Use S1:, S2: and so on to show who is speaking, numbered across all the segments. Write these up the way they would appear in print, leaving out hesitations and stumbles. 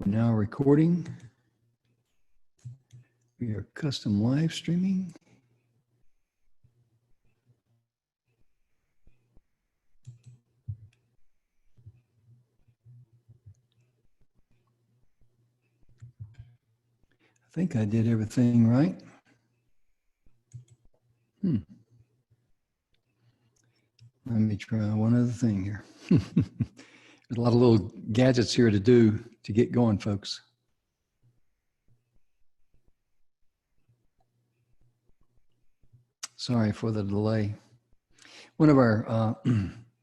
S1: We're now recording. We are custom live streaming. I think I did everything right. Let me try one other thing here. There's a lot of little gadgets here to do to get going, folks. Sorry for the delay. One of our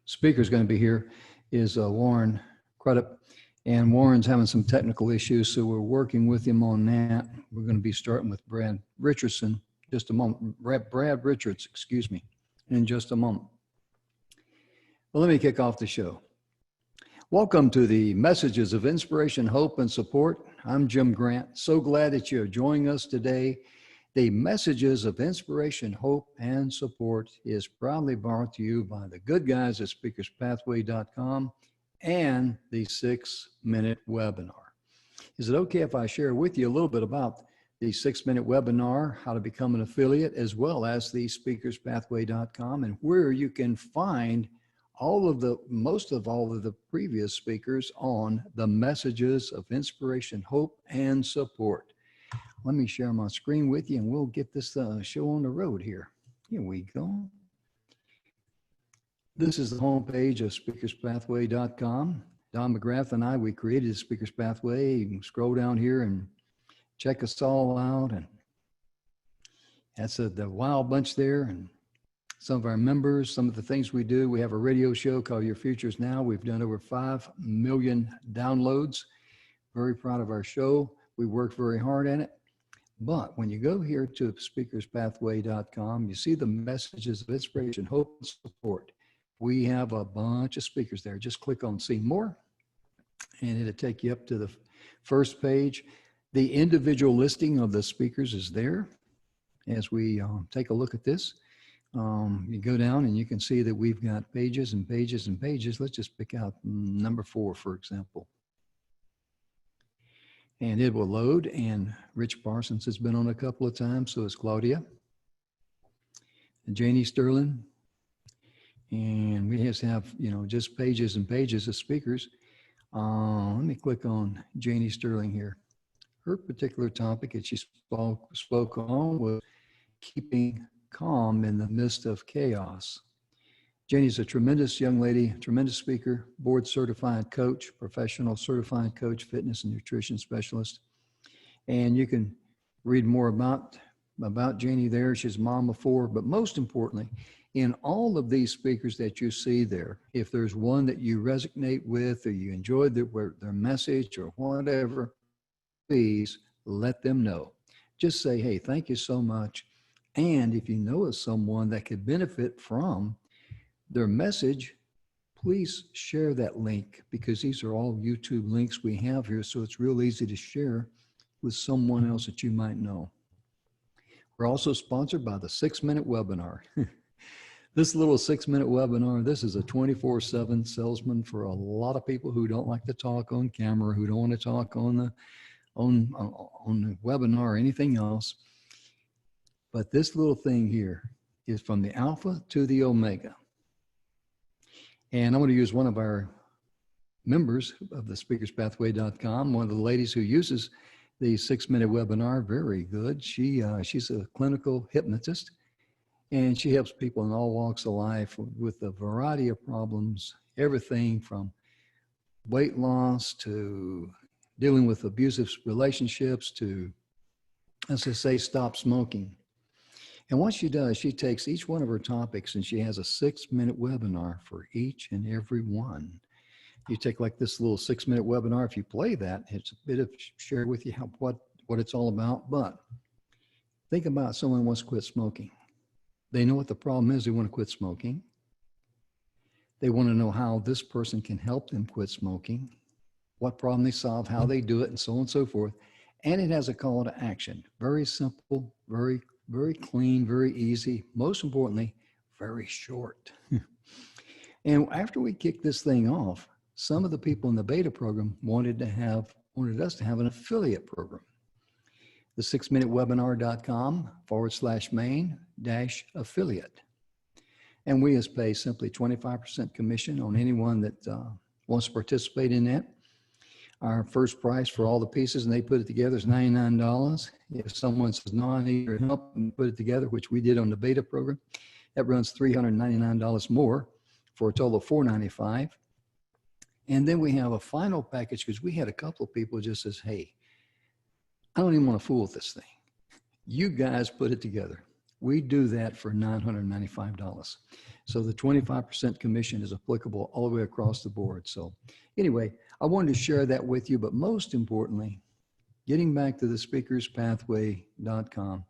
S1: speakers going to be here is Warren Crudup, and Warren's having some technical issues, so we're working with him on that. We're going to be starting with Brad Richardson just a moment. Brad Richards, excuse me, in just a moment. Well, let me kick off the show. Welcome to the Messages of Inspiration, Hope, and Support. I'm Jim Grant. So glad that you're joining us today. The Messages of Inspiration, Hope, and Support is proudly brought to you by the good guys at speakerspathway.com and the 6-Minute Webinar. Is it okay if I share with you a little bit about the 6-Minute Webinar, how to become an affiliate, as well as the speakerspathway.com, and where you can find most of all of the previous speakers on the Messages of Inspiration, Hope, and Support. Let me share my screen with you and we'll get this show on the road here. Here we go. This is the homepage of speakerspathway.com. Don McGrath and I, we created the Speakers Pathway. You can scroll down here and check us all out. And that's the wild bunch there. And some of our members, some of the things we do. We have a radio show called Your Futures Now. We've done over 5 million downloads. Very proud of our show. We work very hard at it. But when you go here to speakerspathway.com, you see the Messages of Inspiration, Hope, and Support. We have a bunch of speakers there. Just click on See More, and it'll take you up to the first page. The individual listing of the speakers is there. As we take a look at this, you go down and you can see that we've got pages and pages and pages. Let's just pick out number 4, for example. And it will load, and Rich Parsons has been on a couple of times, so is Claudia. And Janie Sterling. And we just have, just pages and pages of speakers. Let me click on Janie Sterling here. Her particular topic that she spoke on was keeping calm in the midst of chaos. Janie's a tremendous young lady, tremendous speaker, board certified coach, professional certified coach, fitness and nutrition specialist. And you can read more about Janie there. She's a mom of 4, but most importantly, in all of these speakers that you see there, if there's one that you resonate with or you enjoyed their message or whatever, please let them know. Just say, hey, thank you so much. And if you know of someone that could benefit from their message, please share that link, because these are all YouTube links we have here, so it's real easy to share with someone else that you might know. We're also sponsored by the 6-Minute Webinar. This little 6-minute webinar, this is a 24/7 salesman for a lot of people who don't like to talk on camera, who don't want to talk on the webinar or anything else. But this little thing here is from the alpha to the omega. And I'm going to use one of our members of the speakerspathway.com, one of the ladies who uses the 6-minute webinar. Very good. She's a clinical hypnotist, and she helps people in all walks of life with a variety of problems, everything from weight loss to dealing with abusive relationships to, as I say, stop smoking. And what she does, she takes each one of her topics and she has a 6-minute webinar for each and every one. You take like this little 6-minute webinar, if you play that, it's a bit of share with you what it's all about. But think about someone who wants to quit smoking. They know what the problem is. They want to quit smoking. They want to know how this person can help them quit smoking, what problem they solve, how they do it, and so on and so forth. And it has a call to action. Very simple, very clean, very easy. Most importantly, very short. And after we kicked this thing off, some of the people in the beta program wanted to have wanted us to have an affiliate program. The 6minutewebinar.com/main-affiliate. And we as pay simply 25% commission on anyone that wants to participate in that. Our first price for all the pieces, and they put it together, is $99. If someone says, no, I need your help, and put it together, which we did on the beta program, that runs $399 more for a total of $495. And then we have a final package because we had a couple of people just says, hey, I don't even want to fool with this thing. You guys put it together. We do that for $995. So the 25% commission is applicable all the way across the board. So anyway, I wanted to share that with you, but most importantly, getting back to the speakerspathway.com,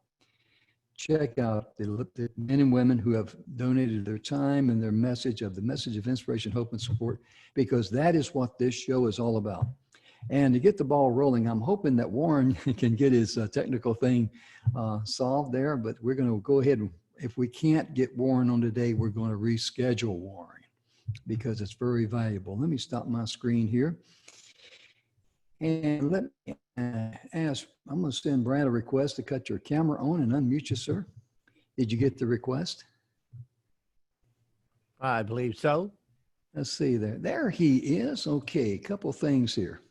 S1: check out the men and women who have donated their time and their message of inspiration, hope, and support, because that is what this show is all about. And to get the ball rolling, I'm hoping that Warren can get his technical thing solved there, but we're going to go ahead and if we can't get Warren on today, we're going to reschedule Warren because it's very valuable. Let me stop my screen here. And let me ask, I'm going to send Brad a request to cut your camera on and unmute you, sir. Did you get the request?
S2: I believe so.
S1: Let's see there. There he is. Okay, a couple things here.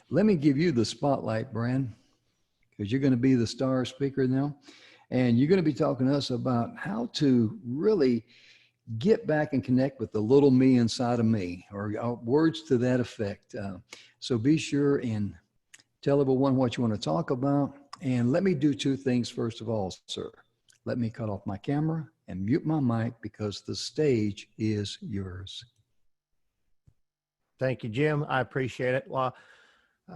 S1: Let me give you the spotlight, Brad, because you're going to be the star speaker now. And you're going to be talking to us about how to really get back and connect with the little me inside of me, or words to that effect. So be sure and tell everyone what you want to talk about. And let me do two things first of all, sir. Let me cut off my camera and mute my mic because the stage is yours.
S2: Thank you, Jim. I appreciate it. Well,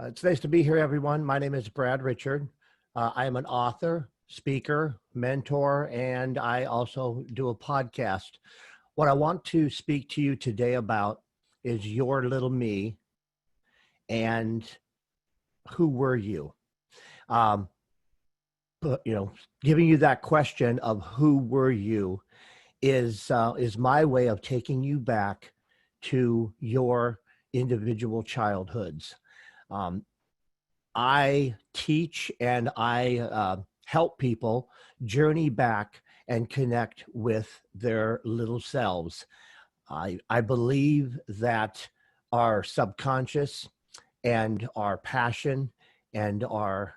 S2: it's nice to be here, everyone. My name is Brad Richard. I am an author, speaker, mentor, and I also do a podcast. What I want to speak to you today about is your little me and who were you? But, giving you that question of who were you is my way of taking you back to your individual childhoods. I teach and I help people journey back and connect with their little selves. I believe that our subconscious and our passion and our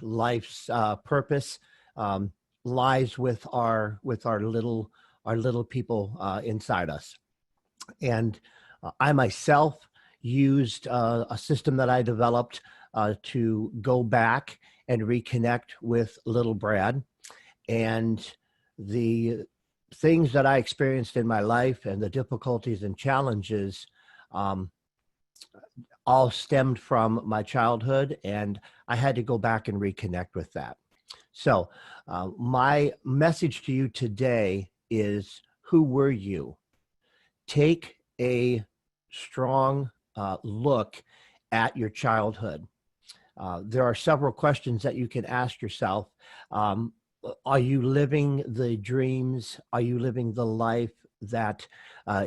S2: life's purpose lies with our little people inside us. And I myself used a system that I developed to go back and reconnect with little Brad. And the things that I experienced in my life and the difficulties and challenges all stemmed from my childhood, and I had to go back and reconnect with that. So my message to you today is, who were you? Take a strong look at your childhood. There are several questions that you can ask yourself. Are you living the dreams? Are you living the life that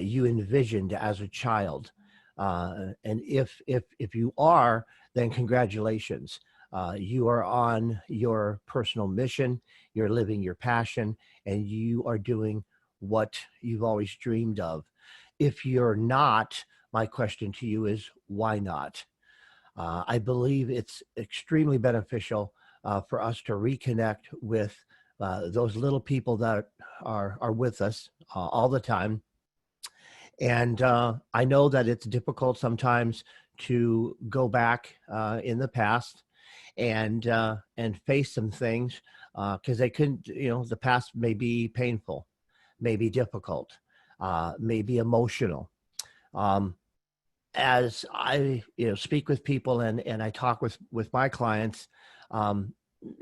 S2: you envisioned as a child? And if you are, then congratulations. You are on your personal mission, you're living your passion, and you are doing what you've always dreamed of. If you're not, my question to you is, why not? I believe it's extremely beneficial for us to reconnect with those little people that are with us all the time. And I know that it's difficult sometimes to go back in the past and face some things because they couldn't, the past may be painful, may be difficult, may be emotional. As I speak with people and I talk with my clients,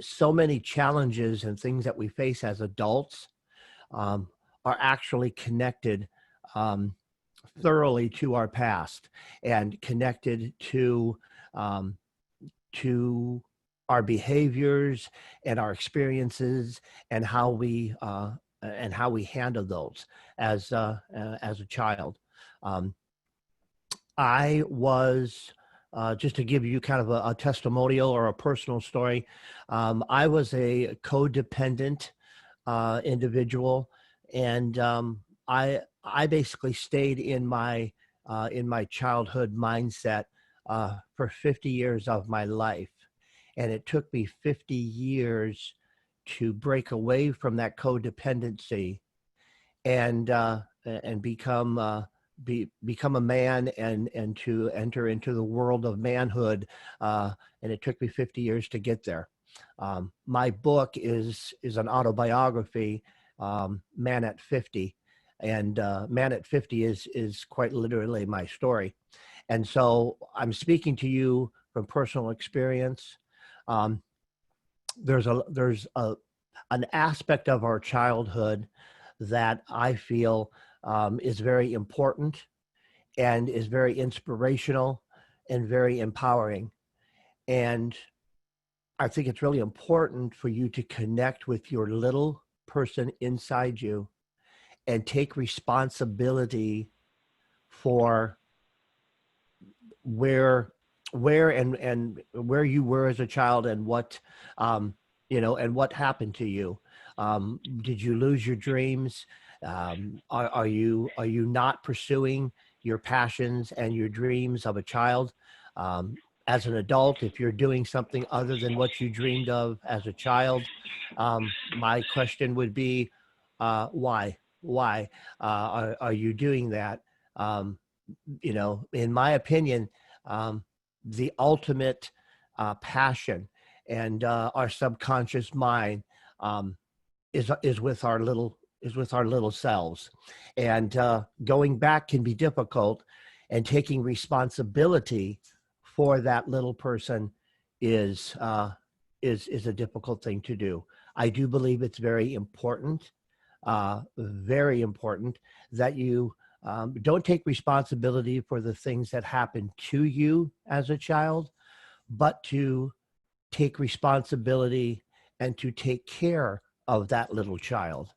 S2: so many challenges and things that we face as adults are actually connected thoroughly to our past and connected to our behaviors and our experiences and how we handle those as a child. I was just to give you kind of a testimonial or a personal story. I was a codependent individual, and I basically stayed in my childhood mindset for 50 years of my life, and it took me 50 years to break away from that codependency and become a man and to enter into the world of manhood. And it took me 50 years to get there. My book is an autobiography, Man at 50, and Man at 50 is quite literally my story. And so I'm speaking to you from personal experience. There's an aspect of our childhood that I feel is very important and is very inspirational and very empowering. And I think it's really important for you to connect with your little person inside you and take responsibility for where and where you were as a child and what and what happened to you. Did you lose your dreams? Are you not pursuing your passions and your dreams of a child? As an adult, if you're doing something other than what you dreamed of as a child, my question would be, why? Why are you doing that? In my opinion, the ultimate passion and our subconscious mind is with our little selves, and going back can be difficult, and taking responsibility for that little person is a difficult thing to do. I do believe it's very important that you don't take responsibility for the things that happened to you as a child, but to take responsibility and to take care of that little child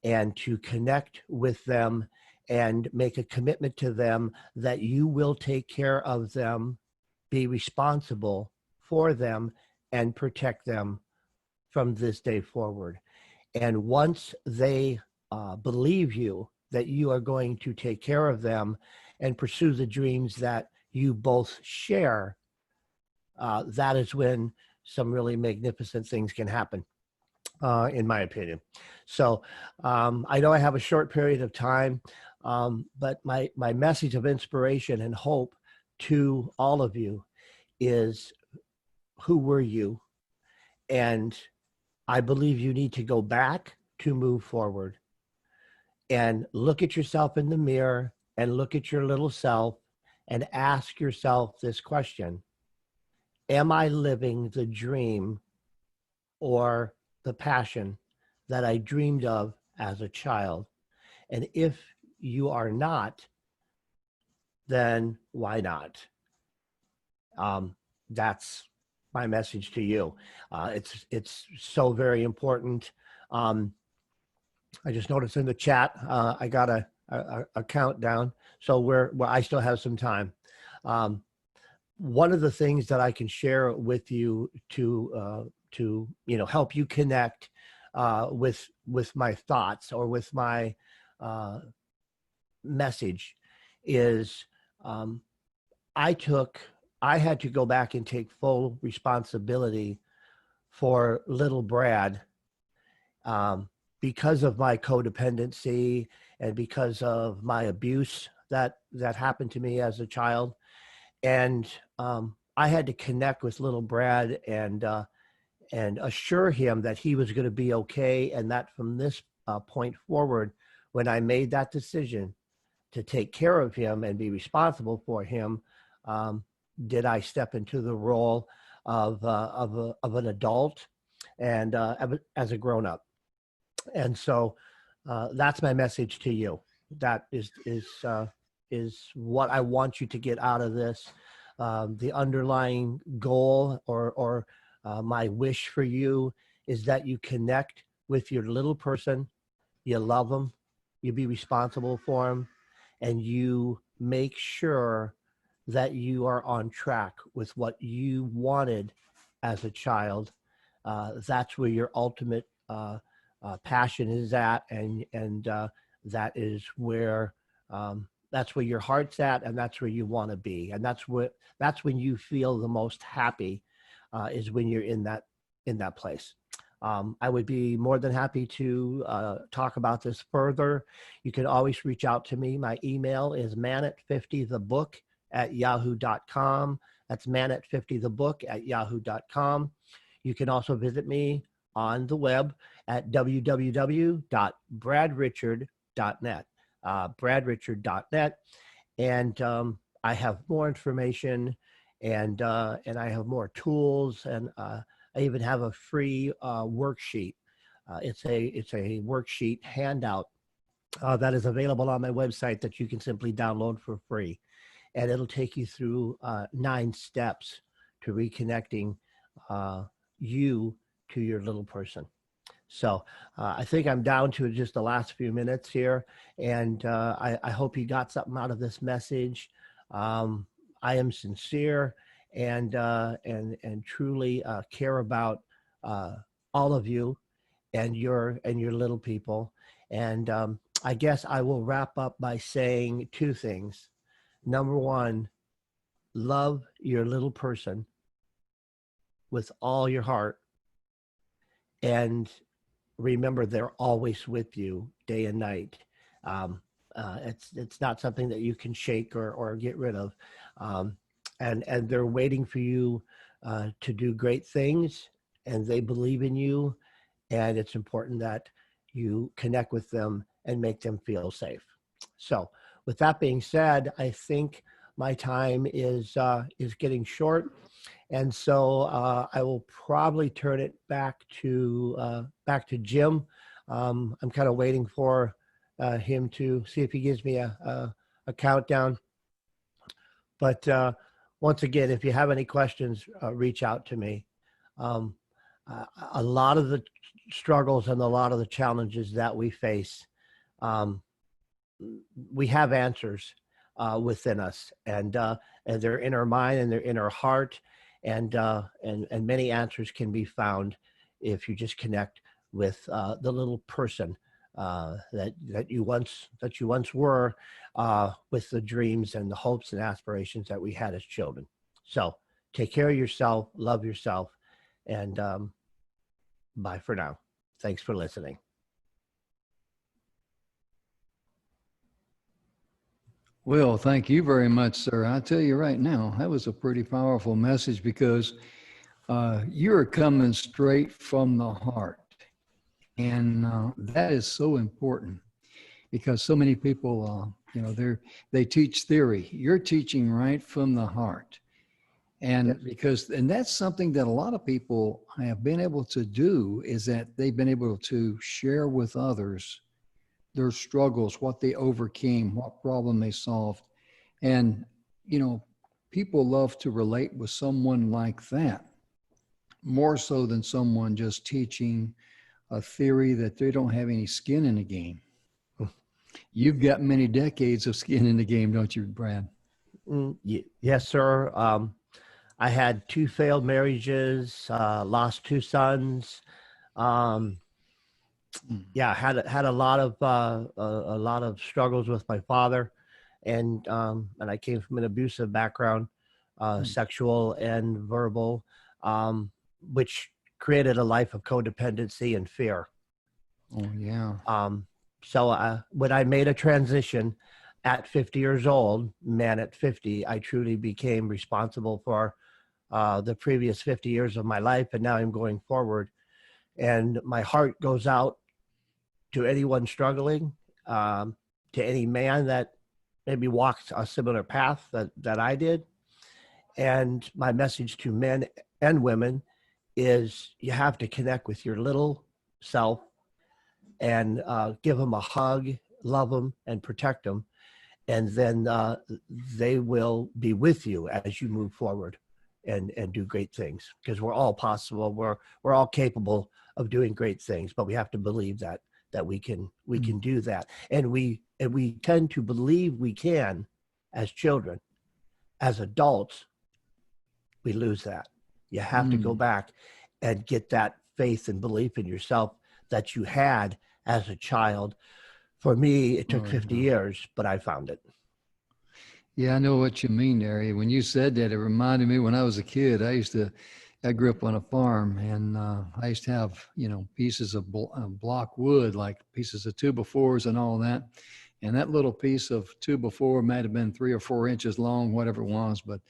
S2: and to connect with them and make a commitment to them that you will take care of them, be responsible for them, and protect them from this day forward. And once they believe you, that you are going to take care of them and pursue the dreams that you both share, that is when some really magnificent things can happen, in my opinion. So I know I have a short period of time, but my message of inspiration and hope to all of you is, who were you? And I believe you need to go back to move forward and look at yourself in the mirror and look at your little self and ask yourself this question: am I living the dream or the passion that I dreamed of as a child? And if you are not, then why not? That's my message to you. It's so very important. I just noticed in the chat, I got a countdown, so I still have some time. One of the things that I can share with you to help you connect with my thoughts or with my message is, I had to go back and take full responsibility for little Brad, because of my codependency and because of my abuse that happened to me as a child. And I had to connect with little Brad and assure him that he was going to be okay, and that from this point forward, when I made that decision to take care of him and be responsible for him, did I step into the role of an adult and as a grown-up. And so that's my message to you. That is what I want you to get out of this. The underlying goal or my wish for you is that you connect with your little person, you love them, you be responsible for them, and you make sure that you are on track with what you wanted as a child. That's where your ultimate passion is at, and that is where that's where your heart's at, and that's where you want to be, and that's when you feel the most happy, is when you're in that place. I would be more than happy to talk about this further. You can always reach out to me. My email is manat50thebook@yahoo.com. That's manat50thebook@yahoo.com. You can also visit me on the web at www.bradrichard.net, bradrichard.net. And I have more information, and I have more tools, and I even have a free worksheet. It's a worksheet handout that is available on my website that you can simply download for free, and it'll take you through 9 steps to reconnecting you to your little person. So I think I'm down to just the last few minutes here, and I hope you got something out of this message. I am sincere and truly care about all of you and your little people. And I guess I will wrap up by saying 2 things. Number 1, love your little person with all your heart, and remember they're always with you day and night. It's not something that you can shake or get rid of. And they're waiting for you to do great things, and they believe in you, and it's important that you connect with them and make them feel safe. So with that being said, I think my time is getting short, and so I will probably turn it back to Jim. I'm kind of waiting for him to see if he gives me a countdown. But once again, if you have any questions, reach out to me. A lot of the struggles and a lot of the challenges that we face, we have answers within us, and they're in our mind and they're in our heart, and many answers can be found if you just connect with the little person that you once were, with the dreams and the hopes and aspirations that we had as children. So take care of yourself, love yourself, and bye for now. Thanks for listening.
S1: Well, thank you very much, sir. I tell you right now, that was a pretty powerful message, because you're coming straight from the heart. And that is so important, because so many people, they teach theory. You're teaching right from the heart. And
S2: Yes.
S1: and that's something that a lot of people have been able to do, is that they've been able to share with others their struggles, what they overcame, what problem they solved. And, people love to relate with someone like that, more so than someone just teaching a theory that they don't have any skin in the game. You've got many decades of skin in the game, don't you, Brad?
S2: Yes, sir. I had 2 failed marriages, lost 2 sons. Yeah, had a lot of struggles with my father, and I came from an abusive background, sexual and verbal, which created a life of codependency and fear.
S1: Oh, yeah.
S2: So when I made a transition at 50 years old, man, at 50, I truly became responsible for the previous 50 years of my life, and now I'm going forward. And my heart goes out to anyone struggling, to any man that maybe walked a similar path that I did. And my message to men and women is, you have to connect with your little self and give them a hug, love them, and protect them. And then they will be with you as you move forward and do great things, because we're all possible. We're all capable of doing great things, but we have to believe that we can do that. And we tend to believe we can as children. as adults, we lose that. You have to go back and get that faith and belief in yourself that you had as a child. For me, it took 50 years, but I found it.
S1: Yeah, I know what you mean, Larry. When you said that, it reminded me when I was a kid. I grew up on a farm, and I used to have, pieces of block wood, like pieces of 2x4s and all that. And that little piece of 2x4 might have been 3 or 4 inches long, whatever it was, but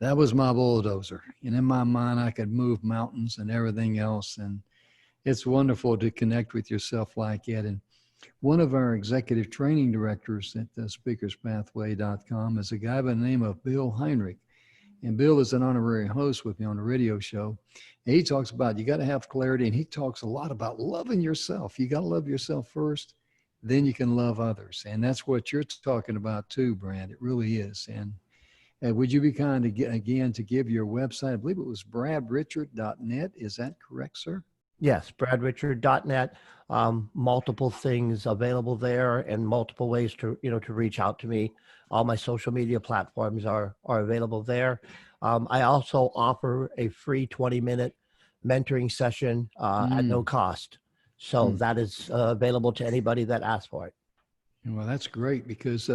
S1: that was my bulldozer. And in my mind, I could move mountains and everything else. And it's wonderful to connect with yourself like that. And one of our executive training directors at speakerspathway.com is a guy by the name of Bill Heinrich. And Bill is an honorary host with me on the radio show. And he talks about you got to have clarity, and he talks a lot about loving yourself. You got to love yourself first, then you can love others. And that's what you're talking about too, Brad. It really is. And would you be kind again to give your website? I believe it was bradrichard.net. Is that correct, sir?
S2: Yes, bradrichard.net. Multiple things available there, and multiple ways to reach out to me. All my social media platforms are available there. I also offer a free 20-minute mentoring session at no cost. So that is available to anybody that asks for it.
S1: Well, that's great because,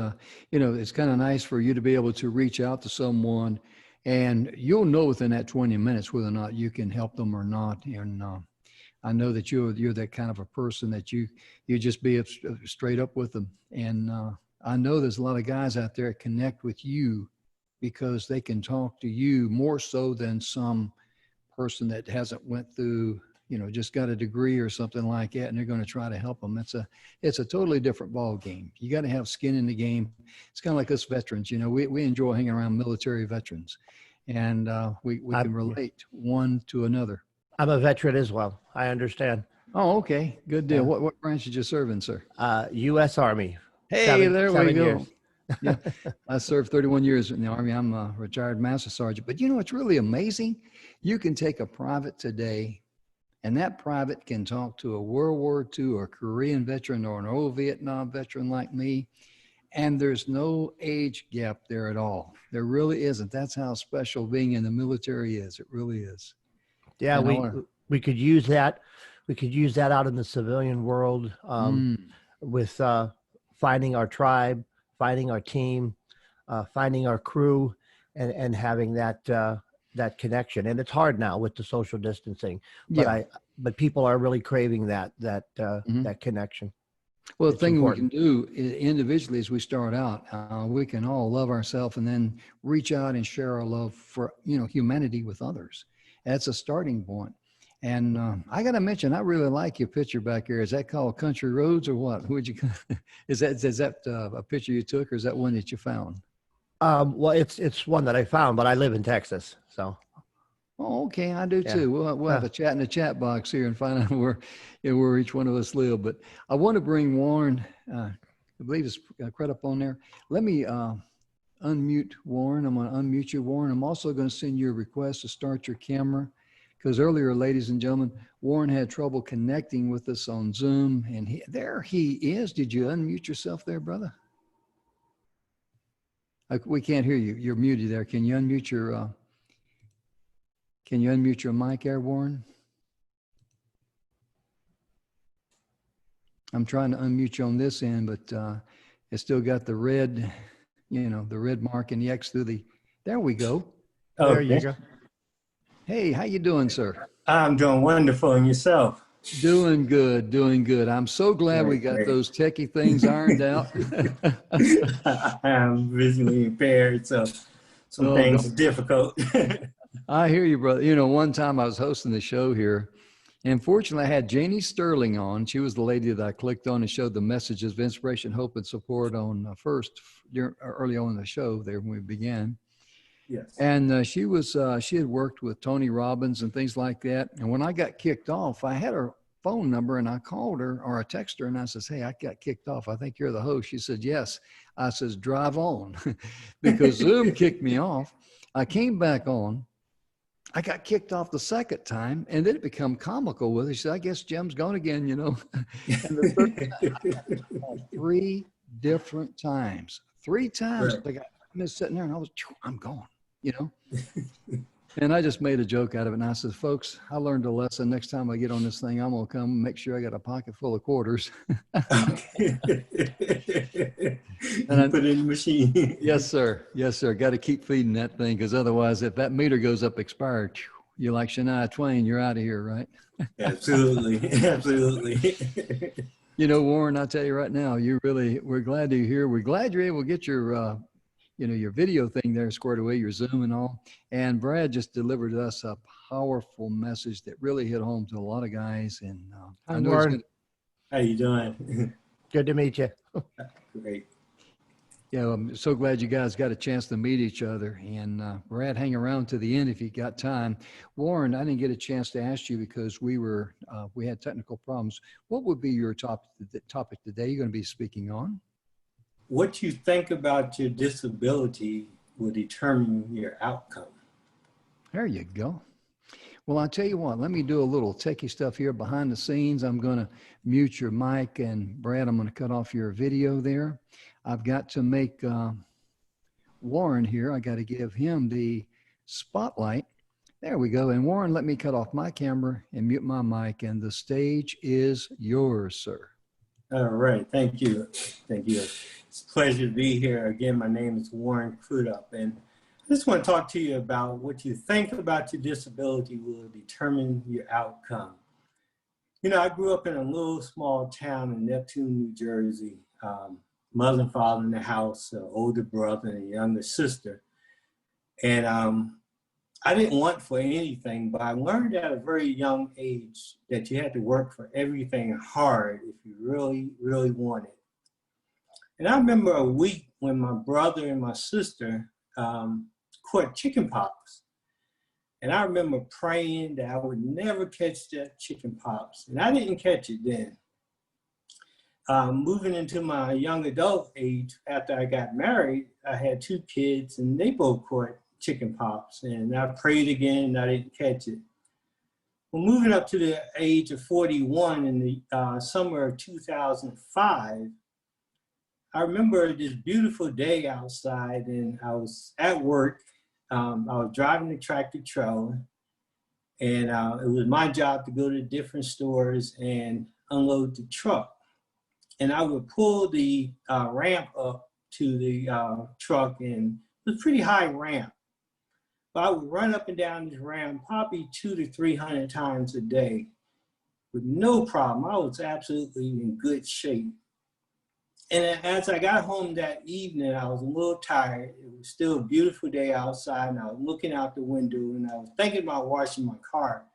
S1: it's kind of nice for you to be able to reach out to someone, and you'll know within that 20 minutes whether or not you can help them or not. And I know that you're that kind of a person that you just be straight up with them. And I know there's a lot of guys out there that connect with you because they can talk to you more so than some person that hasn't went through, just got a degree or something like that, and they're going to try to help them. It's a totally different ball game. You got to have skin in the game. It's kind of like us veterans. We enjoy hanging around military veterans, and we can relate one to another.
S2: I'm a veteran as well. I understand.
S1: Oh, okay. Good deal. Yeah. What branch did you serve in, sir?
S2: U.S. Army.
S1: Hey, there we go.
S2: Years.
S1: Yeah, I served 31 years in the Army. I'm a retired master sergeant. But it's really amazing. You can take a private today, and that private can talk to a World War II or Korean veteran or an old Vietnam veteran like me, and there's no age gap there at all. There really isn't. That's how special being in the military is. It really is.
S2: Yeah, we could use that. We could use that out in the civilian world with finding our tribe, finding our team, finding our crew, and having that connection. And it's hard now with the social distancing, but people are really craving that connection.
S1: Well, the thing we can do individually as we start out, we can all love ourselves and then reach out and share our love for humanity with others. That's a starting point. And I got to mention, I really like your picture back here. Is that called Country Roads or what? Is that a picture you took, or is that one that you found?
S2: Well, it's one that I found, but I live in Texas, so.
S1: Oh, okay, I do too. We'll have a chat in the chat box here and find out where each one of us live. But I want to bring Warren. I believe it's right up on there. Let me unmute Warren. I'm going to unmute you, Warren. I'm also going to send you a request to start your camera, because earlier, ladies and gentlemen, Warren had trouble connecting with us on Zoom, and there he is. Did you unmute yourself there, brother? We can't hear you. You're muted there. Can you unmute your mic there, Warren? I'm trying to unmute you on this end, but it's still got the red, the red mark and the X through the, there we go.
S3: Okay.
S2: There you go.
S1: Hey, how you doing, sur?
S3: I'm doing wonderful. And yourself?
S1: Doing good, doing good. I'm so glad we got those techie things ironed out.
S3: I'm visually impaired, so some things are difficult.
S1: I hear you, brother. One time I was hosting the show here, and fortunately I had Janie Sterling on. She was the lady that I clicked on and showed the messages of inspiration, hope, and support on early on in the show there when we began.
S3: Yes.
S1: And she had worked with Tony Robbins and things like that. And when I got kicked off, I had her phone number and I called her, or I texted her, and I says, hey, I got kicked off. I think you're the host. She said, yes. I says, drive on, because Zoom kicked me off. I came back on. I got kicked off the second time, and then it became comical with her. She said, I guess Jim's gone again, And the third time, 3 different times. 3 times.
S3: Right.
S1: I got I'm just sitting there and I'm gone, you know? And I just made a joke out of it. And I said, folks, I learned a lesson. Next time I get on this thing, I'm going to come and make sure I got a pocket full of quarters.
S3: Okay.
S1: And
S3: You put it in the machine.
S1: Yes, sir. Yes, sir. Got to keep feeding that thing because otherwise, if that meter goes up expired, you're like Shania Twain, you're out of here, right?
S3: Absolutely. Absolutely.
S1: You know, Warren, I'll tell you right now, we're glad you're here. We're glad you're able to get your, your video thing there squared away, your Zoom and all. And Brad just delivered us a powerful message that really hit home to a lot of guys. And
S2: Hi, Warren.
S3: How you doing?
S2: Good to meet you.
S3: Great.
S1: Yeah, I'm so glad you guys got a chance to meet each other. And Brad, hang around to the end if you got time. Warren, I didn't get a chance to ask you because we had technical problems. What would be your topic today you're going to be speaking on?
S3: What you think about your disability will determine your outcome.
S1: There you go. Well, I'll tell you what, let me do a little techie stuff here behind the scenes. I'm going to mute your mic, and Brad, I'm going to cut off your video there. I've got to make Warren here. I got to give him the spotlight. There we go. And Warren, let me cut off my camera and mute my mic, and the stage is yours, sir.
S3: All right. Thank you. Thank you. It's a pleasure to be here. Again, my name is Warren Crudup, and I just want to talk to you about what you think about your disability will determine your outcome. You know, I grew up in a little small town in Neptune, New Jersey. Mother and father in the house, an older brother and a younger sister. And I didn't want for anything, but I learned at a very young age that you had to work for everything hard if you really, really wanted. And I remember a week when my brother and my sister caught chicken pox. And I remember praying that I would never catch that chicken pox. And I didn't catch it then. Moving into my young adult age, after I got married, I had 2 kids and they both caught chicken pox. And I prayed again and I didn't catch it. Well, moving up to the age of 41 in the summer of 2005, I remember this beautiful day outside and I was at work. I was driving the tractor trailer and it was my job to go to different stores and unload the truck. And I would pull the ramp up to the truck, and it was a pretty high ramp. But I would run up and down this ramp probably 200 to 300 times a day with no problem. I was absolutely in good shape. And as I got home that evening, I was a little tired. It was still a beautiful day outside, and I was looking out the window, and I was thinking about washing my car.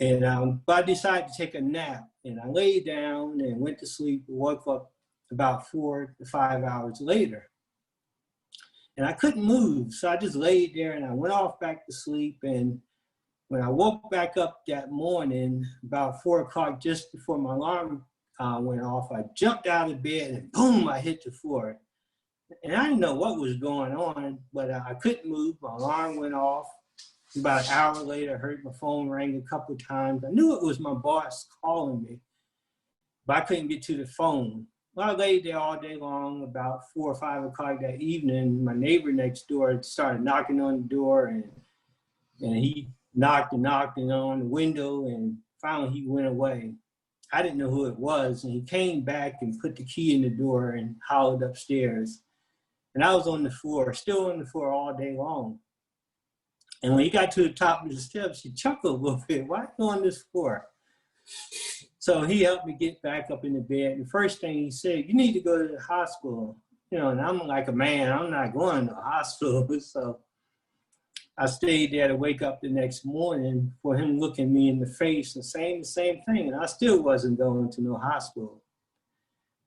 S3: And but I decided to take a nap, and I laid down and went to sleep and woke up about 4 to 5 hours later. And I couldn't move, so I just laid there and I went off back to sleep. And when I woke back up that morning, about 4 o'clock, just before my alarm went off, I jumped out of bed and boom, I hit the floor. And I didn't know what was going on, but I couldn't move. My alarm went off. About an hour later, I heard my phone ring a couple of times. I knew it was my boss calling me, but I couldn't get to the phone. Well, I laid there all day long. About 4 or 5 o'clock that evening, my neighbor next door started knocking on the door, and he knocked and knocked on the window, and finally he went away. I didn't know who it was, and he came back and put the key in the door and hollered upstairs. And I was on the floor, still on the floor all day long. And when he got to the top of the steps, he chuckled a little bit. Why are you on this floor? So he helped me get back up in the bed. The first thing he said, you need to go to the hospital. You know, and I'm like a man, I'm not going to the hospital. So I stayed there to wake up the next morning for him looking me in the face and saying the same thing. And I still wasn't going to no hospital.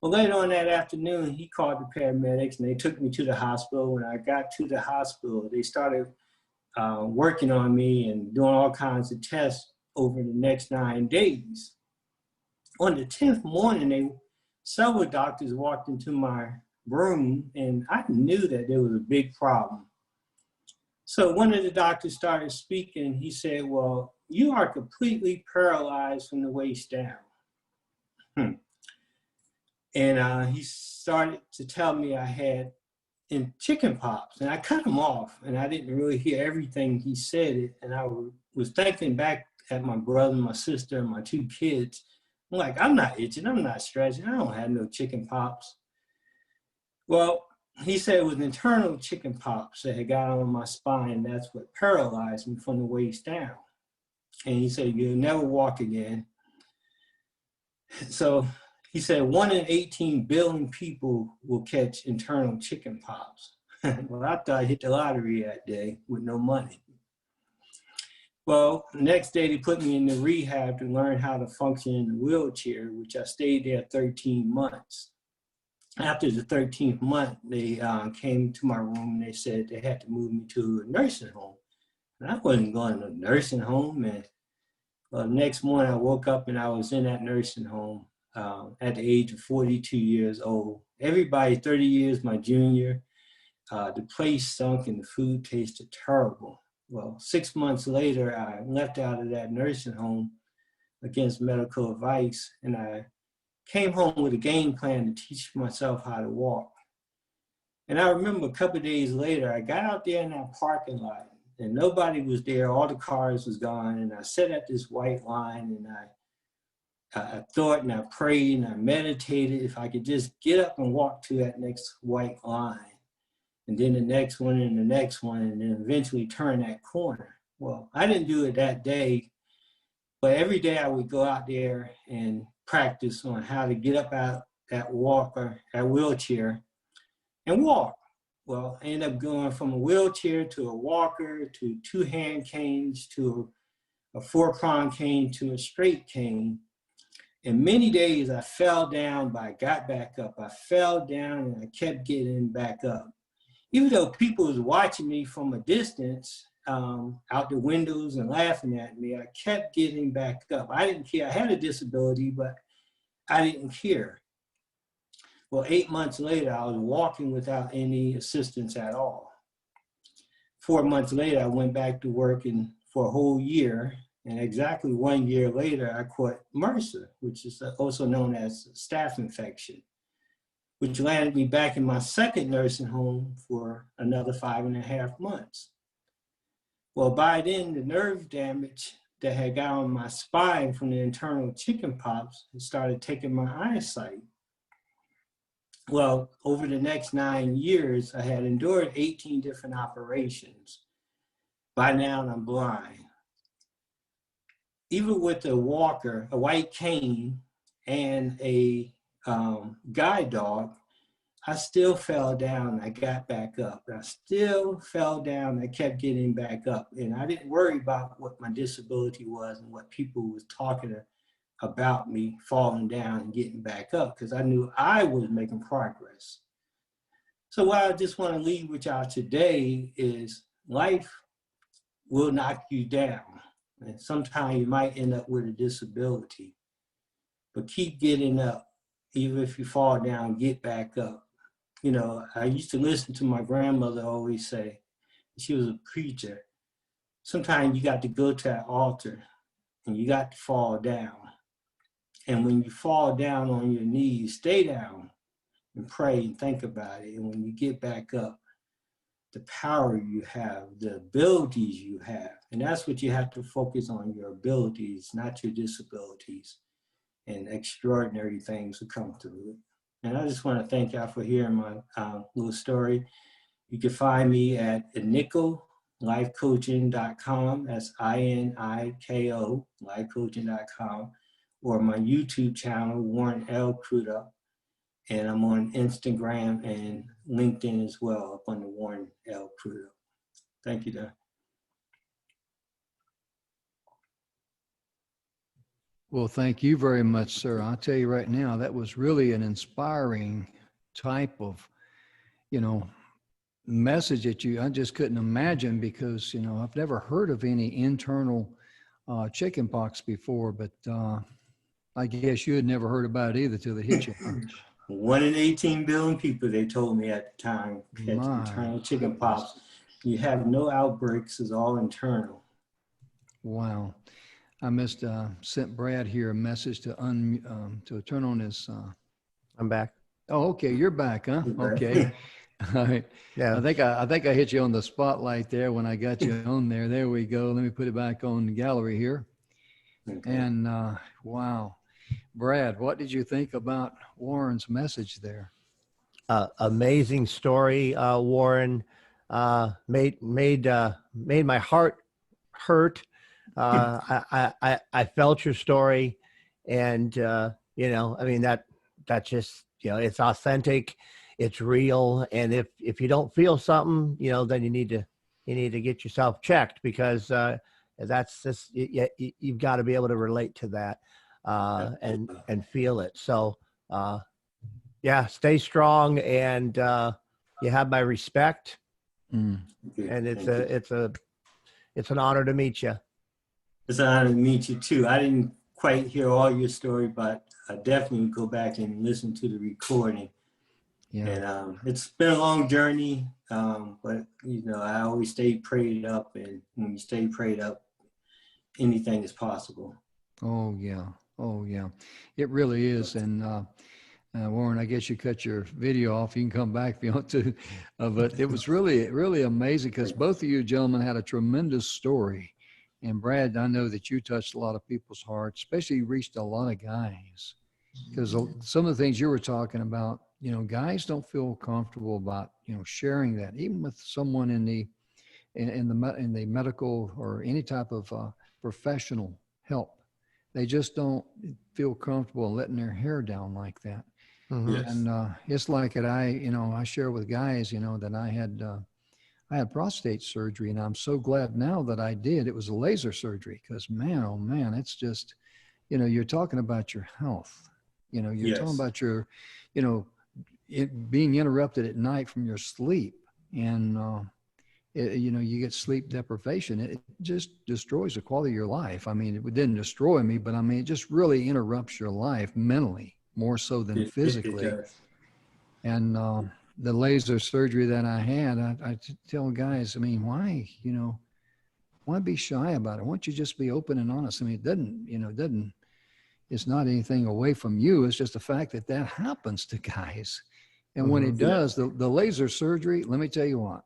S3: Well, later on that afternoon, he called the paramedics and they took me to the hospital. When I got to the hospital, they started working on me and doing all kinds of tests over the next 9 days. On the 10th morning, several doctors walked into my room, and I knew that there was a big problem. So one of the doctors started speaking. He said, well, you are completely paralyzed from the waist down. And he started to tell me I had in chicken pox. And I cut him off, and I didn't really hear everything he said. And I was thinking back at my brother, my sister, and my two kids. I'm like, I'm not itching, I'm not stretching, I don't have no chicken pox. Well, he said it was internal chicken pox that had got on my spine, and that's what paralyzed me from the waist down. And he said, you'll never walk again. So he said 1 in 18 billion people will catch internal chicken pox. Well, I thought I hit the lottery that day with no money. Well, the next day they put me in the rehab to learn how to function in the wheelchair, which I stayed there 13 months. After the 13th month, they came to my room and they said they had to move me to a nursing home. And I wasn't going to a nursing home. And the next morning I woke up and I was in that nursing home at the age of 42 years old. Everybody 30 years my junior. The place stunk and the food tasted terrible. Well, 6 months later, I left out of that nursing home against medical advice, and I came home with a game plan to teach myself how to walk. And I remember a couple of days later, I got out there in that parking lot, and nobody was there. All the cars was gone, and I sat at this white line, and I thought and I prayed and I meditated if I could just get up and walk to that next white line. And then the next one and the next one, and then eventually turn that corner. Well, I didn't do it that day, but every day I would go out there and practice on how to get up out that walker, that wheelchair, and walk. Well, I ended up going from a wheelchair to a walker to 2-hand canes to a 4-prong cane to a straight cane. And many days I fell down, but I got back up. I fell down and I kept getting back up. Even though people was watching me from a distance out the windows and laughing at me, I kept getting back up. I didn't care. I had a disability, but I didn't care. Well, 8 months later, I was walking without any assistance at all. 4 months later, I went back to working for a whole year. And exactly 1 year later, I caught MRSA, which is also known as staph infection, which landed me back in my second nursing home for another 5.5 months. Well, by then, the nerve damage that had got on my spine from the internal chicken pox had started taking my eyesight. Well, over the next 9 years, I had endured 18 different operations. By now, I'm blind. Even with a walker, a white cane, and a guide dog, I still fell down. I got back up. I still fell down. I kept getting back up. And I didn't worry about what my disability was and what people was talking about me falling down and getting back up, because I knew I was making progress. So what I just want to leave with y'all today is life will knock you down. And sometimes you might end up with a disability, but keep getting up. Even if you fall down, get back up. You know, I used to listen to my grandmother always say, she was a preacher, sometimes you got to go to that altar and you got to fall down. And when you fall down on your knees, stay down and pray and think about it. And when you get back up, the power you have, the abilities you have, and that's what you have to focus on, your abilities, not your disabilities. And extraordinary things will come through it. And I just want to thank y'all for hearing my little story. You can find me at inicolifecoaching.com. That's INIKO, lifecoaching.com, or my YouTube channel, Warren L. Crudup. And I'm on Instagram and LinkedIn as well, up on the Warren L. Crudup. Thank you, Don.
S1: Well, thank you very much, sir. I'll tell you right now, that was really an inspiring type of, message that I just couldn't imagine, because, I've never heard of any internal chicken pox before, but I guess you had never heard about it either till they hit you.
S3: 1 in 18 billion people, they told me at the time, had internal chicken pox. You have no outbreaks, it's all internal.
S1: Wow. I sent Brad here a message to turn on his.
S2: I'm back.
S1: Oh, okay. You're back, huh? Okay. All right.
S2: Yeah.
S1: I think I hit you on the spotlight there when I got you on there. There we go. Let me put it back on the gallery here.
S3: Okay.
S1: And wow, Brad, what did you think about Warren's message there?
S2: Amazing story, Warren. Made my heart hurt. I felt your story, and you know, I mean that's just, you know, it's authentic, it's real, and if you don't feel something, you know, then you need to get yourself checked, because that's just you've got to be able to relate to that and feel it. So yeah, stay strong, and you have my respect,
S1: Mm.
S3: Okay,
S2: and
S3: thank you.
S2: it's an honor to meet you.
S3: It's an honor to meet you too. I didn't quite hear all your story, but I definitely go back and listen to the recording.
S1: Yeah.
S3: And it's been a long journey, but you know, I always stay prayed up, and when you stay prayed up, anything is possible.
S1: Oh yeah. Oh yeah. It really is. And Warren, I guess you cut your video off. You can come back if you want to. But it was really, really amazing because both of you gentlemen had a tremendous story. And Brad, I know that you touched a lot of people's hearts, especially reached a lot of guys. Because some of the things you were talking about, you know, guys don't feel comfortable about, you know, sharing that, even with someone in the medical or any type of professional help. They just don't feel comfortable letting their hair down like that.
S2: Mhm.
S3: Yes.
S1: And it's like it. I share with guys, you know, that I had prostate surgery, and I'm so glad now that I did. It was a laser surgery because, man, oh man, it's just, you know, you're talking about your health. You know, you're talking
S3: Yes.
S1: about your, you know, it being interrupted at night from your sleep, and you know, you get sleep deprivation. It just destroys the quality of your life. I mean, it didn't destroy me, but I mean, it just really interrupts your life mentally more so than
S3: It
S1: physically.
S3: does.
S1: And the laser surgery that I had, I tell guys, I mean, why, you know, why be shy about it? Why don't you just be open and honest? I mean, it's not anything away from you. It's just the fact that happens to guys. And when it does, the laser surgery, let me tell you what,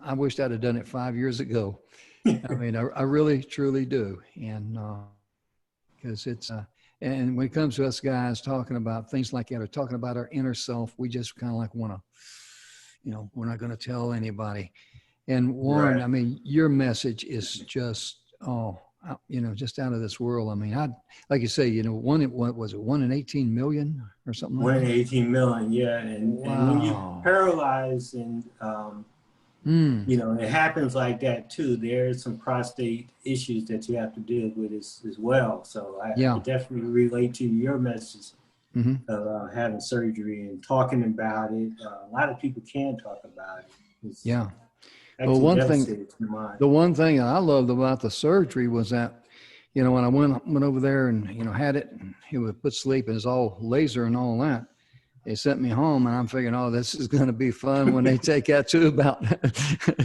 S1: I wished I'd have done it 5 years ago. I mean, I really, truly do. And because it's, and when it comes to us guys talking about things like that or talking about our inner self, we just kind of like want to, you know, we're not going to tell anybody. And Warren,
S3: Right.
S1: I mean, your message is just, you know, just out of this world. I mean, like you say, you know, what was it, 1 in 18 million or something like
S3: 1 in
S1: that?
S3: 18 million, yeah. And when you
S1: Wow.
S3: paralyzed and you know, it happens like that too. There's some prostate issues that you have to deal with as well. So I
S1: Yeah.
S3: definitely relate to your message
S1: Mhm.
S3: of having surgery and talking about it. A lot of people can talk about it. It's
S1: Yeah.
S3: actually
S1: Well, one
S3: devastating to the mind.
S1: the one thing that I loved about the surgery was that, you know, when I went over there and, you know, had it, and he would put sleep and it's all laser and all that. They sent me home, and I'm figuring, oh, this is going to be fun when they take that tube out.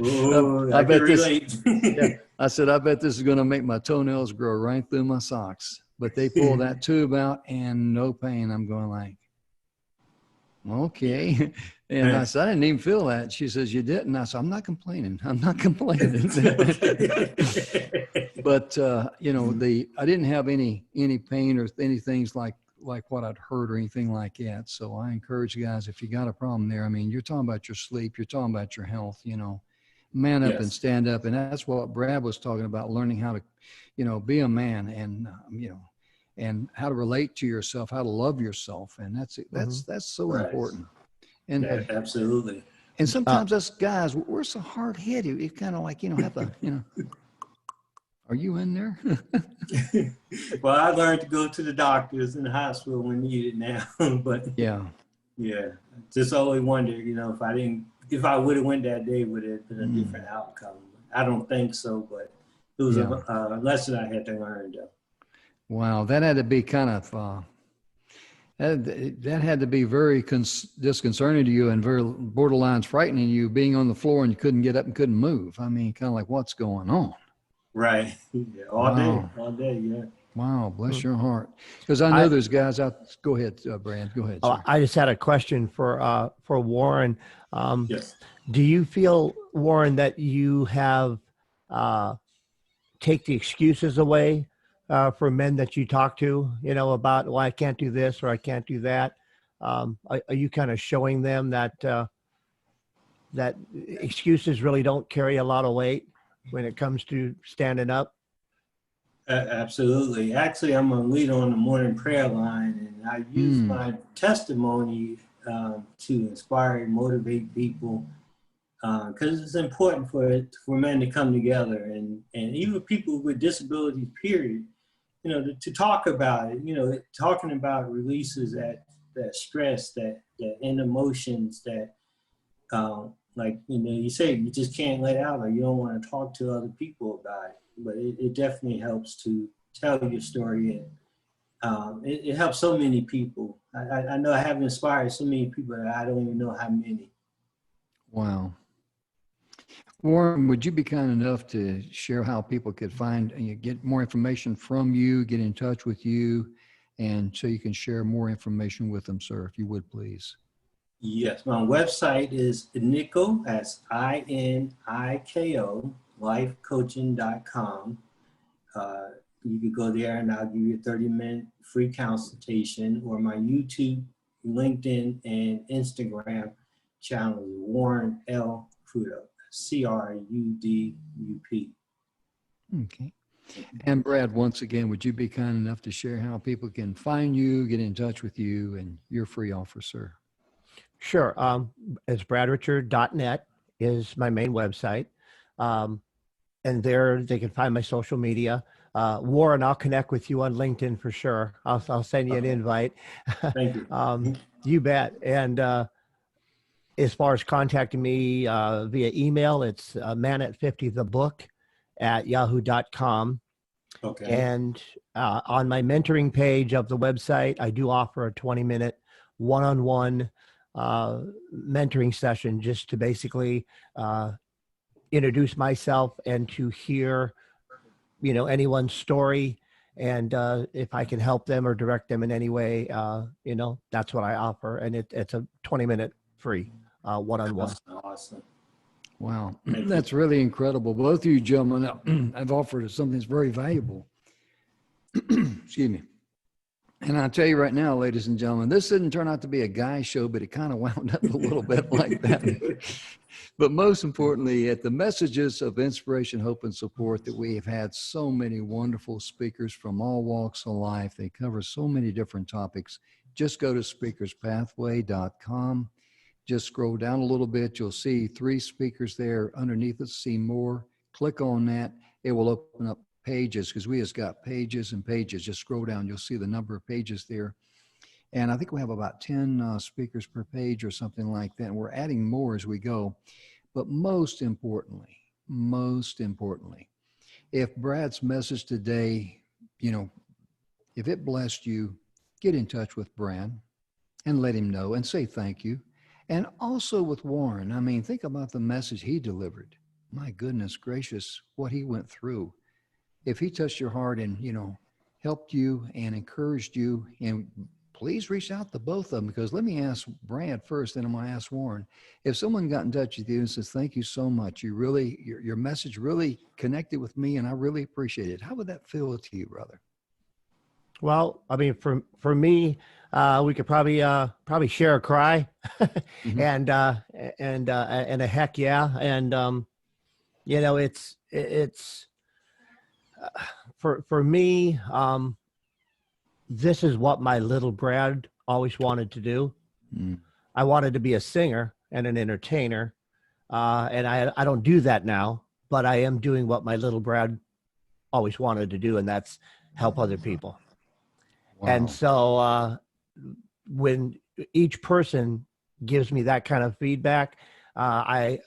S3: Ooh,
S1: I
S3: I can
S1: bet this.
S3: relate.
S1: Yeah, I said, I bet this is going to make my toenails grow right through my socks. But they pull that tube out and no pain. I'm going like, okay. And I said, I didn't even feel that. She says, you didn't. I said, I'm not complaining. I'm not complaining. But you know, I didn't have any pain or any things like what I'd heard or anything like that. So I encourage you guys, if you got a problem there, I mean, you're talking about your sleep, you're talking about your health, you know, man up and
S3: Yes.
S1: stand up. And that's what Brad was talking about, learning how to, you know, be a man and, you know, and how to relate to yourself, how to love yourself. And that's so
S3: Right.
S1: important. And,
S3: Yeah, absolutely.
S1: and sometimes us guys, we're so hard headed. It's kind of like, you know, have to, you know, are you in there?
S3: Well, I learned to go to the doctors in the hospital when needed now, but
S1: Yeah.
S3: yeah, just always wonder, you know, if I would have went that day, would it have been a different outcome? I don't think so, but it was
S1: Yeah.
S3: a lesson I had to learn though.
S1: Wow. That had to be kind of, that had to be very disconcerting to you and very borderline frightening you, being on the floor and you couldn't get up and couldn't move. I mean, kind of like, what's going on?
S3: Right. Yeah, all day, yeah.
S1: Wow, bless your heart. Because I know there's guys out. Go ahead, Brad. Go ahead, sir.
S2: I just had a question for Warren.
S3: Yes.
S2: Do you feel, Warren, that you have take the excuses away for men that you talk to, about, well, I can't do this or I can't do that? Are you kind of showing them that that excuses really don't carry a lot of weight when it comes to standing up?
S3: Absolutely. Actually, I'm a leader on the morning prayer line, and I use my testimony to inspire and motivate people because it's important for men to come together and even people with disabilities, period, to talk about it, talking about releases that stress, that and emotions that, you say you just can't let out or you don't want to talk to other people about it. But it definitely helps to tell your story, and it helps so many people. I know I have inspired so many people that I don't even know how many.
S1: Wow. Warren, would you be kind enough to share how people could find and get more information from you, get in touch with you, and so you can share more information with them, sir, if you would, please?
S3: Yes, my website is Iniko, that's INIKO, lifecoaching.com. You could go there and I'll give you a 30-minute free consultation, or my YouTube, LinkedIn, and Instagram channel is Warren L. Crudup, CRUDUP.
S1: Okay. And Brad, once again, would you be kind enough to share how people can find you, get in touch with you, and your free offer, sir?
S2: Sure. It's bradrichard.net is my main website. And there they can find my social media. Warren, I'll connect with you on LinkedIn for sure. I'll send you an invite.
S3: Thank you.
S2: You bet. And as far as contacting me via email, it's manat50thebook@yahoo.com.
S3: Okay.
S2: And on my mentoring page of the website, I do offer a 20-minute one-on-one mentoring session just to basically introduce myself and to hear, anyone's story. And if I can help them or direct them in any way, that's what I offer. And it's a 20-minute free one-on-one.
S3: Awesome.
S1: Wow, that's really incredible. Both of you gentlemen have offered us something that's very valuable. Excuse me. And I'll tell you right now, ladies and gentlemen, this didn't turn out to be a guy show, but it kind of wound up a little bit like that. But most importantly, at the messages of inspiration, hope, and support that we have had so many wonderful speakers from all walks of life. They cover so many different topics. Just go to speakerspathway.com. Just scroll down a little bit. You'll see 3 speakers there. Underneath it, see more. Click on that. It will open up pages, because we just got pages and pages. Just scroll down. You'll see the number of pages there. And I think we have about 10 speakers per page or something like that. And we're adding more as we go. But most importantly, if Brad's message today, if it blessed you, get in touch with Brad and let him know and say thank you. And also with Warren, I mean, think about the message he delivered. My goodness gracious, what he went through. If he touched your heart and, helped you and encouraged you, and please reach out to both of them, because let me ask Brad first, then I'm going to ask Warren. If someone got in touch with you and says, thank you so much, your message really connected with me and I really appreciate it, how would that feel to you, brother?
S2: Well, I mean, for me, we could probably share a cry
S1: Mm-hmm.
S2: and a heck yeah. And, it's for me, this is what my little Brad always wanted to do.
S1: Mm.
S2: I wanted to be a singer and an entertainer. And I don't do that now, but I am doing what my little Brad always wanted to do, and that's help other people.
S1: Wow.
S2: And so when each person gives me that kind of feedback, I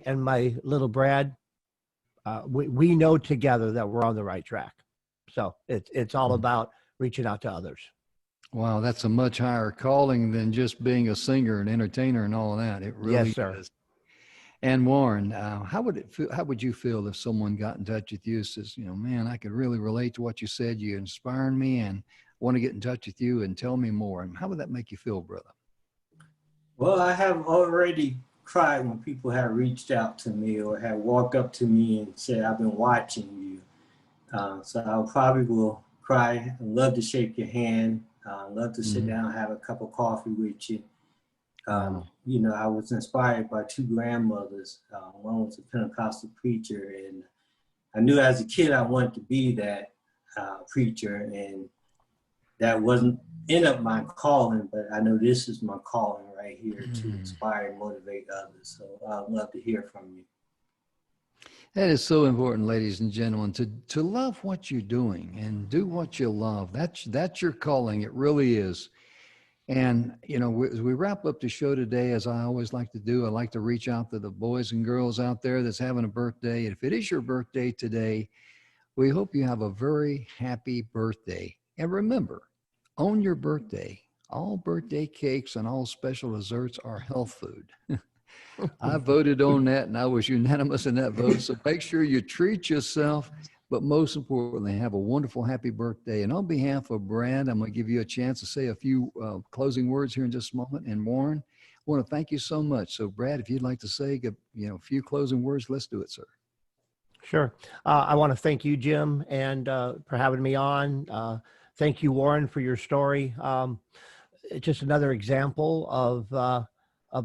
S2: and my little Brad, we know together that we're on the right track. So it's all about reaching out to others.
S1: Wow, that's a much higher calling than just being a singer and entertainer and all of that. It really
S2: Yes, sir.
S1: is. And Warren, how would it feel? How would you feel if someone got in touch with you and says, you know, man, I could really relate to what you said. You inspired me, and want to get in touch with you and tell me more. And how would that make you feel, brother?
S3: Well, I have already cried when people have reached out to me or have walked up to me and said, I've been watching you. So I probably will cry. I'd love to shake your hand. Love to sit down and have a cup of coffee with you. You know, I was inspired by two grandmothers. One was a Pentecostal preacher, and I knew as a kid I wanted to be that preacher, and that wasn't end up my calling, but I know this is my calling right here to inspire and motivate others. So I'd love to hear from you.
S1: That is so important, ladies and gentlemen, to love what you're doing and do what you love. That's your calling. It really is. And, you know, as we wrap up the show today, as I always like to do, I like to reach out to the boys and girls out there that's having a birthday. And if it is your birthday today, we hope you have a very happy birthday. And remember, on your birthday, all birthday cakes and all special desserts are health food. I voted on that, and I was unanimous in that vote. So make sure you treat yourself, but most importantly, have a wonderful, happy birthday. And on behalf of Brad, I'm going to give you a chance to say a few closing words here in just a moment. And Warren, I want to thank you so much. So Brad, if you'd like to say, a few closing words, let's do it, sir.
S2: Sure. I want to thank you, Jim, and for having me on. Thank you, Warren, for your story. It's just another example of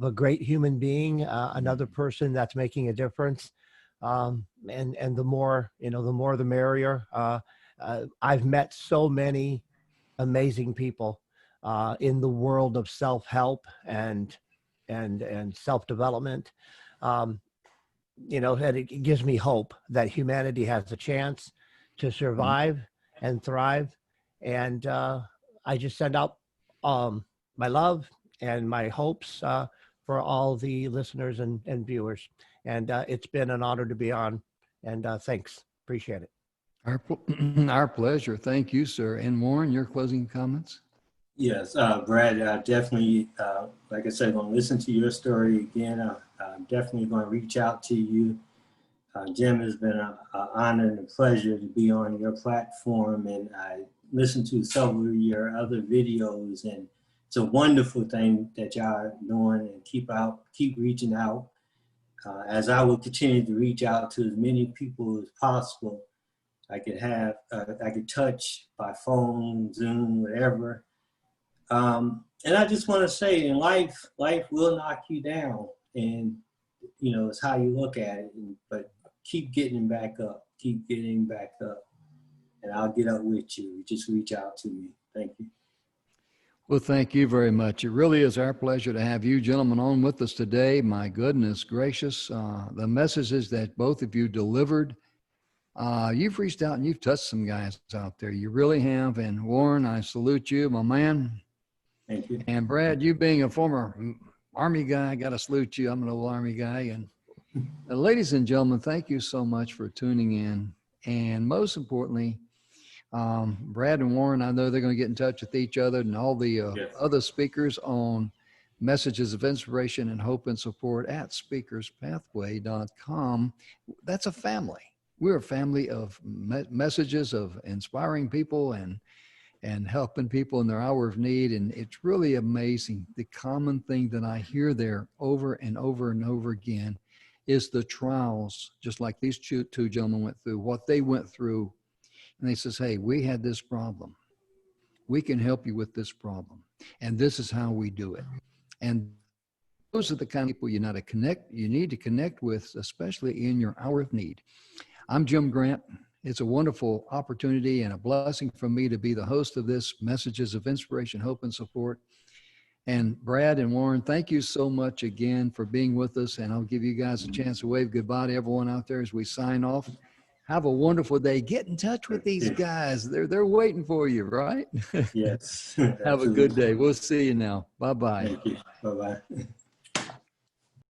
S2: a great human being, another person that's making a difference. And the more, the merrier. I've met so many amazing people in the world of self-help and self-development. And it gives me hope that humanity has a chance to survive and thrive. And I just send out my love and my hopes for all the listeners and viewers. And it's been an honor to be on. And thanks. Appreciate it.
S1: Our pleasure. Thank you, sir. And Warren, your closing comments?
S3: Yes, Brad, definitely, like I said, going to listen to your story again. I'm definitely going to reach out to you. Jim, has been an honor and a pleasure to be on your platform, and I listened to several of your other videos, and it's a wonderful thing that y'all are doing, and keep reaching out. As I will continue to reach out to as many people as possible, I could touch by phone, Zoom, whatever. And I just want to say, in life will knock you down, and it's how you look at it. But keep getting back up, and I'll get up with you. Just reach out to me. Thank you.
S1: Well, thank you very much. It really is our pleasure to have you gentlemen on with us today. My goodness gracious, the messages that both of you delivered. You've reached out and you've touched some guys out there. You really have. And Warren, I salute you, my man.
S3: Thank you.
S1: And Brad, you being a former Army guy, I got to salute you. I'm an old Army guy. And ladies and gentlemen, thank you so much for tuning in. And most importantly, Brad and Warren, I know they're going to get in touch with each other and all the other speakers on messages of inspiration and hope and support at speakerspathway.com. That's a family. We're a family of messages of inspiring people and helping people in their hour of need. And it's really amazing. The common thing that I hear there over and over and over again is the trials, just like these two gentlemen went through, what they went through. And they says, hey, we had this problem. We can help you with this problem. And this is how we do it. And those are the kind of people you need to connect with, especially in your hour of need. I'm Jim Grant. It's a wonderful opportunity and a blessing for me to be the host of this Messages of Inspiration, Hope, and Support. And Brad and Warren, thank you so much again for being with us. And I'll give you guys a chance to wave goodbye to everyone out there as we sign off. Have a wonderful day. Get in touch with these guys. They're waiting for you, right?
S3: Yes.
S1: Have a good day. We'll see you now. Bye-bye.
S3: Thank you. Bye-bye.